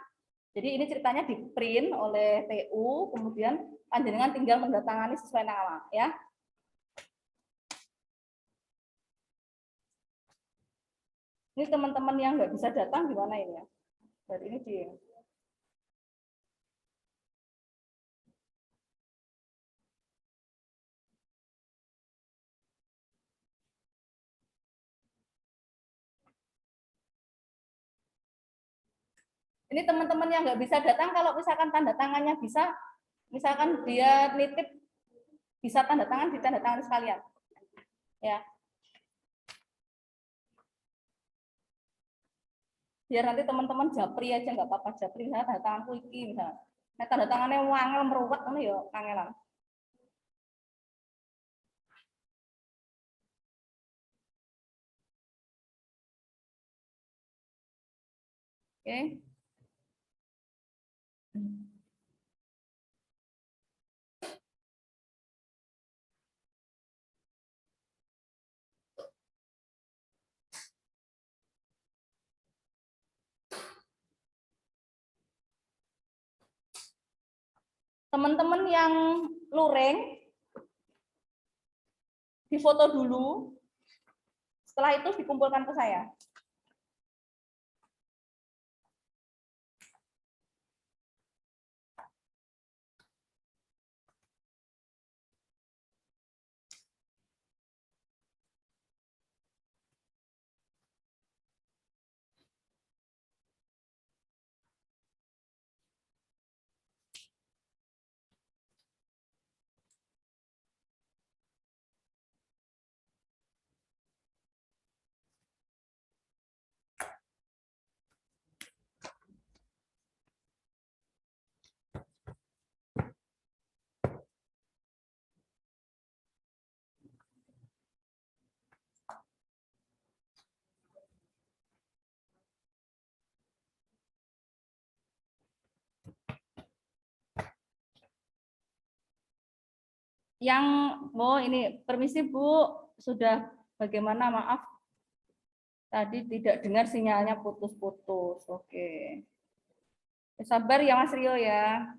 Jadi ini ceritanya di print oleh TU, kemudian panjenengan tinggal mendatangani sesuai nama ya. Ini teman-teman yang nggak bisa datang gimana ini ya? Dari ini di ini teman-teman yang nggak bisa datang, kalau misalkan tanda tangannya bisa, misalkan dia nitip, bisa tanda tangan di tanda tangan sekalian. Ya. Biar nanti teman-teman japri aja, nggak apa-apa japri, misalnya tanda tanganku iki misalnya. Nah, tanda tangannya wangel meruwet kan ya kangelan. Oke. Teman-teman yang luring, difoto dulu, setelah itu dikumpulkan ke saya. Yang mau ini permisi Bu, sudah bagaimana, maaf tadi tidak dengar sinyalnya putus-putus. Oke. Sabar ya Mas Rio ya.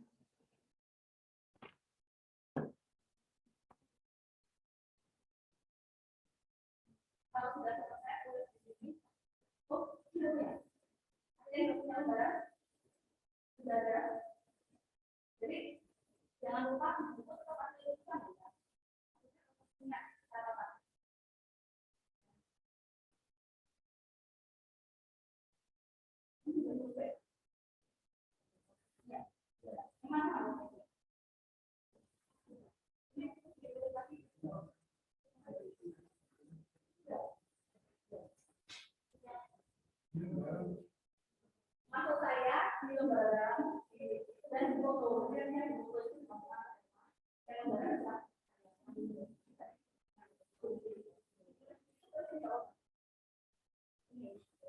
Kalau sudah selesai tulis di sini. Oh, sudah ya. Ada yang punya gambaran? Sudah ada. Jadi jangan lupa buku tetap ada tulisan ya. Ingat catatan. Ya, gimana? Maksud saya di lembaran dan di foto, biasanya di foto itu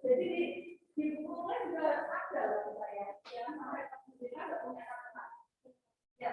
jadi di buku juga ada loh saya, jangan sampai kita nggak punya catatan. Ya,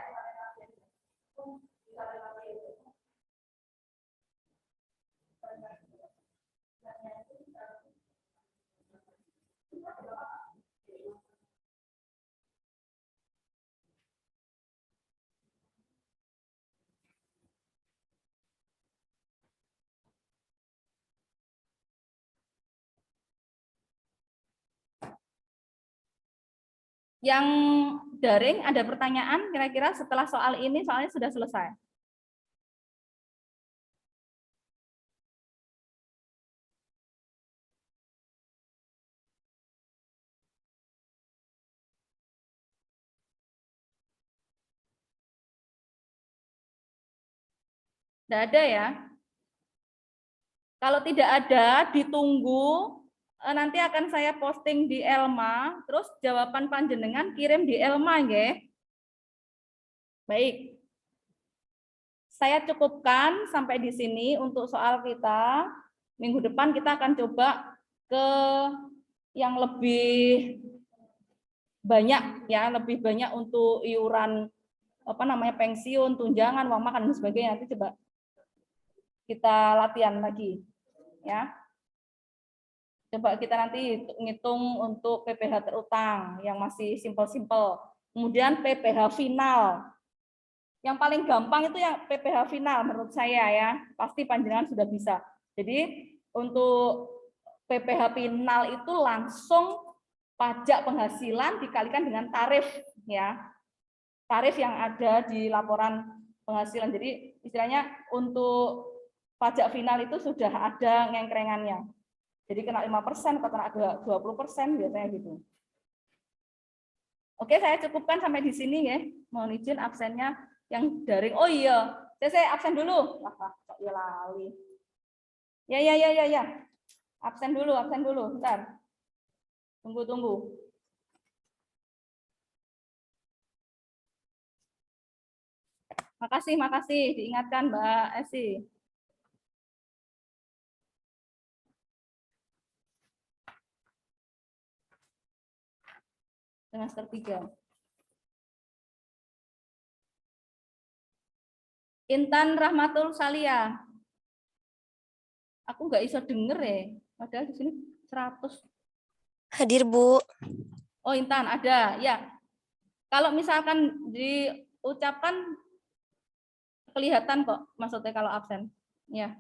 yang daring ada pertanyaan kira-kira setelah soal ini, soalnya sudah selesai. Tidak ada ya? Kalau tidak ada, ditunggu. Nanti akan saya posting di Elma, terus jawaban panjenengan kirim di Elma, nggih. Baik. Saya cukupkan sampai di sini untuk soal kita. Minggu depan kita akan coba ke yang lebih banyak ya, lebih banyak untuk iuran pensiun, tunjangan, uang makan dan sebagainya. Nanti coba kita latihan lagi ya. Coba kita nanti ngitung untuk PPh terutang yang masih simpel-simpel. Kemudian PPh final. Yang paling gampang itu yang PPh final menurut saya ya. Pasti panjenengan sudah bisa. Jadi untuk PPh final itu langsung pajak penghasilan dikalikan dengan tarif ya. Tarif yang ada di laporan penghasilan. Jadi istilahnya untuk pajak final itu sudah ada ngengkrengannya. Jadi kena 5%, atau kena 20% biasanya gitu. Oke, saya cukupkan sampai di sini ya. Mohon izin absennya yang daring. Oh iya, saya absen dulu. Kok ya lali. Ya. Absen dulu, bentar. Tunggu. Makasih, diingatkan Mbak Esi. Semester 3. Intan Rahmatul Salia. Aku nggak bisa denger ya. Padahal di sini 100. Hadir, Bu. Oh, Intan ada. Ya. Kalau misalkan diucapkan kelihatan kok maksudnya kalau absen. Ya.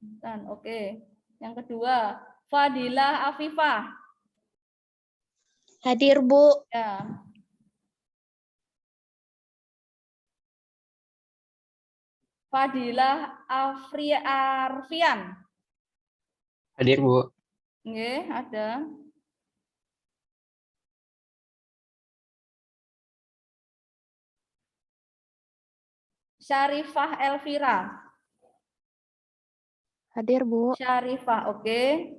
Intan, oke. Yang kedua, Fadilah Afifah. Hadir, Bu. Ya. Fadilah Arfian. Hadir, Bu. Nggih, ada. Syarifah Elvira. Hadir, Bu. Syarifah, oke.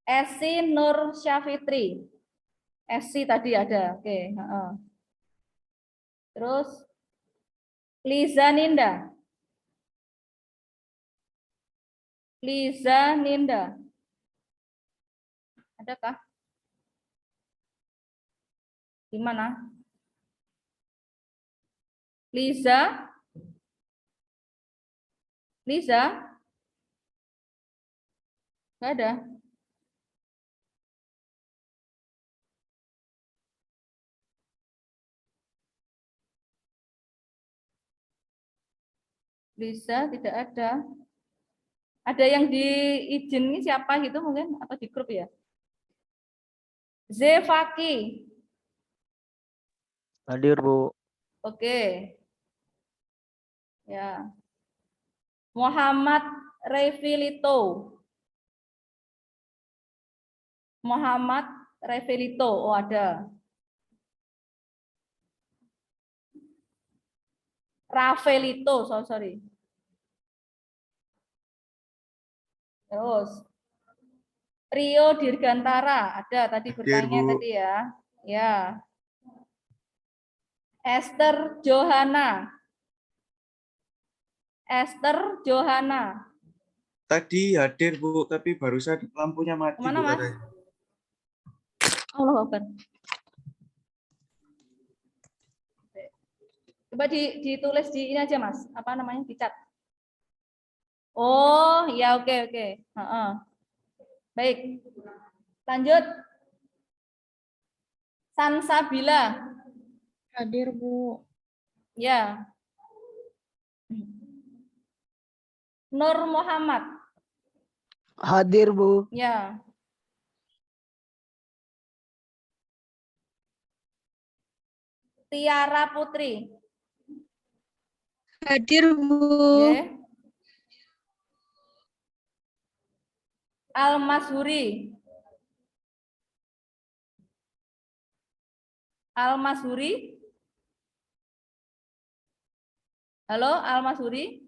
Esi Nur Syafitri. Esi tadi ada, oke. Terus Liza Ninda. Adakah? Di mana? Liza? Nggak ada. Liza tidak ada. Ada yang diizini siapa gitu mungkin atau di grup ya? Zefaki. Hadir, Bu. Oke. Ya. Muhammad Revilito. Oh ada. Ravelito, sorry. Terus Rio Dirgantara ada tadi Hadir, bertanya Bu. tadi ya. Ya. Esther Johana. Tadi hadir, Bu, tapi barusan lampunya mati, Kemana, Bu, Mas? katanya. Allah Akbar. Coba ditulis di ini aja, Mas. Apa namanya? Di chat. Oh, ya oke. Baik. Lanjut. Sansabila. Hadir, Bu. Ya. Nur Muhammad. Hadir, Bu. Ya. Tiara Putri. Hadir, Bu. Nggih. Almasuri. Al-Masuri? Halo, Al-Masuri?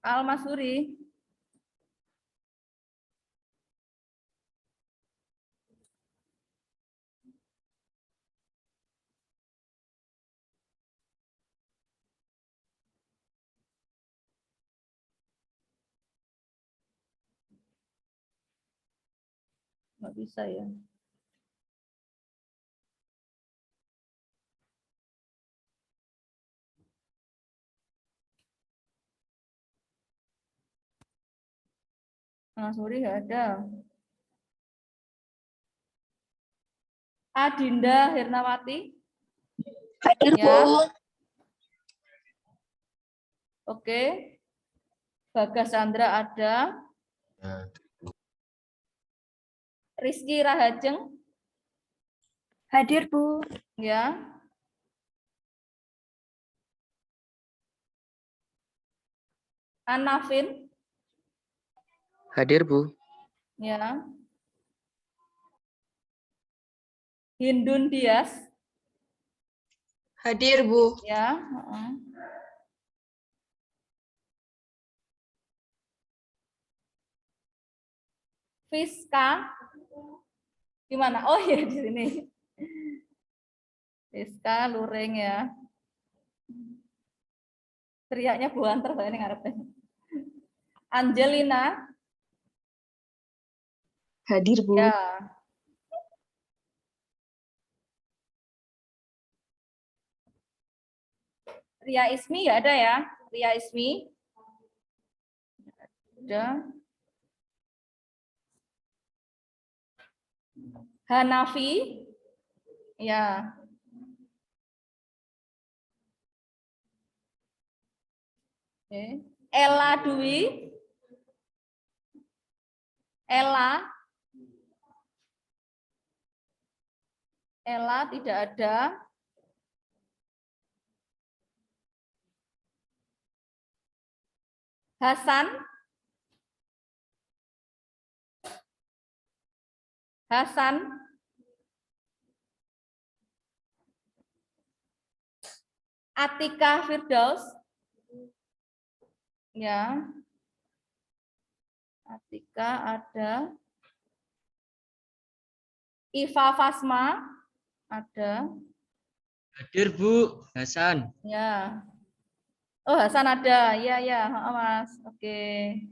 Al-Masuri? Nggak bisa ya. Al-Masuri nggak ada. Adinda Hirnawati? Hadir, Ya. Bu. Oke. Bagas Chandra ada. Rizky Rahajeng? Hadir, Bu. Ya. Anafin? Hadir, Bu. Ya. Hindun Dias? Hadir, Bu. Ya. Fiska? Gimana? Oh iya di sini. Fiska Luring ya. Teriaknya Bu Anter saya ini ngarepnya. Angelina? Hadir, Bu. Ya. Ria Ismi ya ada ya? Ria Ismi? Ada. Hanafi? Ya. Oke. Ella Dwi? Ella? Ella tidak ada. Hasan? Hasan? Atika Firdaus? Ya. Atika ada. Iva Fasma? Ada. Hadir, Bu. Hasan. Ya. Oh, Hasan ada. Iya, ya, Mas. Oke.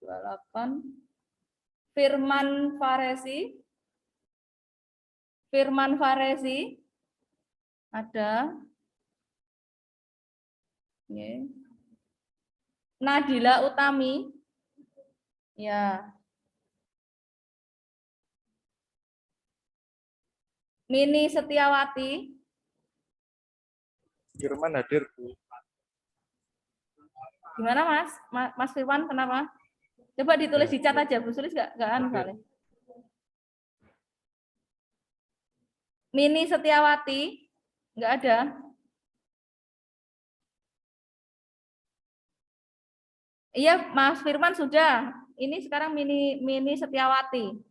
28. Firman Faresi? Firman Faresi? Ada. Oke. Nadila Utami? Ya. Mini Setiawati? Firman hadir, Bu. Gimana Mas? Mas Firman kenapa? Coba ditulis di chat aja, Bu Sulis nggak anu kali. Mini Setiawati? Nggak ada. Iya, Mas Firman sudah. Ini sekarang Mini Setiawati.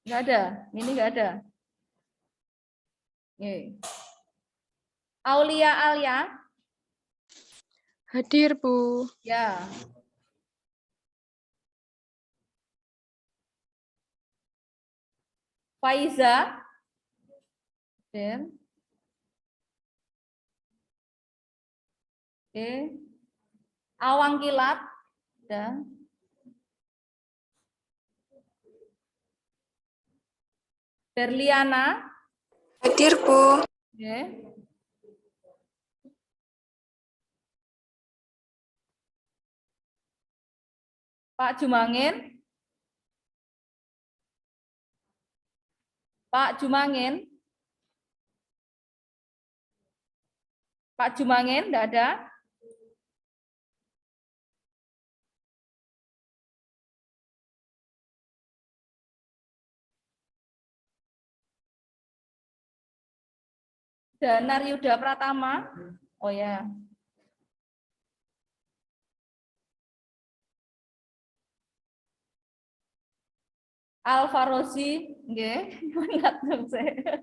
Nggak ada. Mini nggak ada. Oke. Aulia Alia? Hadir, Bu. Ya. Faiza? Hadir. Oke. Awang Kilat? Ada. Berliana? Hadir, Bu. Oke. Pak Jumangin? Pak Jumangin? Pak Jumangin, enggak ada? Danar Yuda Pratama. Oh ya. Alfarozi, nggih, langsung saya.